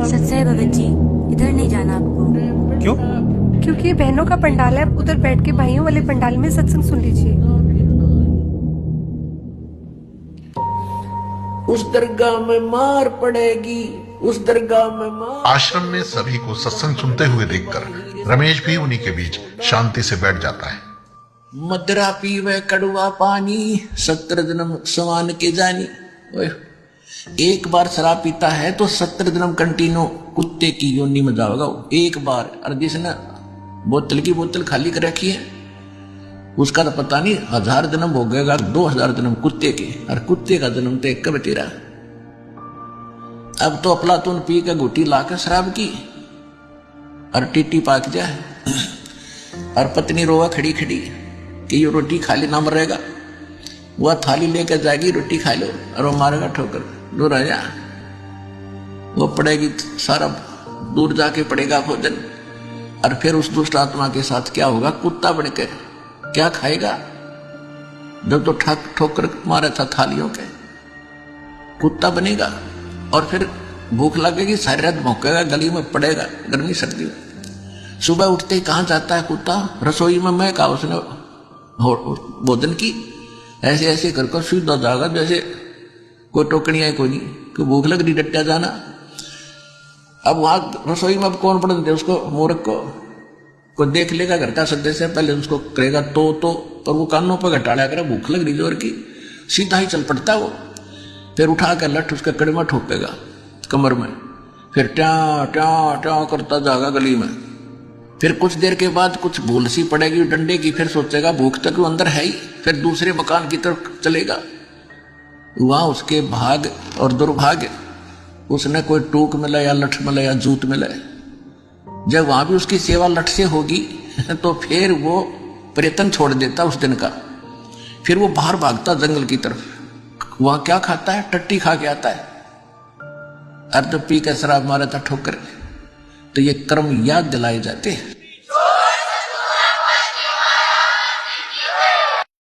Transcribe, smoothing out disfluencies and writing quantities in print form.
सच्चाई भगत जी, इधर नहीं जाना आपको। क्यों? क्योंकि ये बहनों का पंडाल है, उधर बैठ के भाइयों वाले पंडाल में सत्संग सुन लीजिए। उस दरगाह में मार पड़ेगी, उस दरगाह में मार। आश्रम में सभी को सत्संग सुनते हुए देखकर रमेश भी उन्हीं के बीच शांति से बैठ जाता है। मदरा पीवे कड़वा पानी, 70 जन्म समान के जानी। ओए, एक बार शराब पीता है तो 70 जन्म कंटिन्यू कुत्ते की योनि में जाओगा एक बार। और जिसने बोतल की बोतल खाली कर रखी है उसका तो पता नहीं 1000 जन्म हो गएगा, 2000 जन्म कुत्ते के। और कुत्ते का जन्म तो एक कब तेरा। अब तो अफलातून पी के घुटी लाकर शराब की और टीटी पाक जाए और पत्नी रोवा खड़ी खड़ी कि ये रोटी खाली ना मरेगा। वह थाली लेकर जाएगी, रोटी खा लो, और वो मारेगा ठोकर, दूर आ जा। वो पड़ेगी सारा दूर जाके पड़ेगा भोजन। और फिर उस दुष्ट आत्मा के साथ क्या होगा? कुत्ता बनकर क्या खाएगा? जब तो ठोकर मारा था थालियों के, कुत्ता बनेगा। और फिर भूख लगेगी, सारी रात भौंकेगा, गली में पड़ेगा गर्मी सर्दी में। सुबह उठते ही कहाँ जाता है कुत्ता? रसोई में। मैं कहा उसने भोजन की, ऐसे ऐसे कर सीधा जाएगा जैसे कोई टोकनी है कोई नहीं, कि भूख लग रही, डट्टा जाना। अब वहां रसोई में अब कौन पड़ दे उसको? मूर्ख को देख लेगा घर का सदस्य, पहले उसको करेगा तो और वो कानों पर घटाड़ा करे, भूख लग रही जोर की, सीधा ही चल पड़ता वो। फिर उठा कर लठ उसके कड़े में ठोकेगा कमर में, फिर ट्या ट्या ट्या करता जाएगा गली में। फिर कुछ देर के बाद कुछ भूल सी पड़ेगी डंडे की, फिर सोचेगा भूख तक वो अंदर है ही, फिर दूसरे मकान की तरफ चलेगा। वहां उसके भाग और दुर्भाग्य, उसने कोई टूक मिला या लठ मिला या जूत मिला। जब वहां भी उसकी सेवा लठ से होगी तो फिर वो प्रयत्न छोड़ देता उस दिन का। फिर वो बाहर भागता जंगल की तरफ। वहां क्या खाता है? टट्टी खा के आता है। और जब पी के शराब मारा था ठोकर, तो ये कर्म याद दिलाए जाते हैं।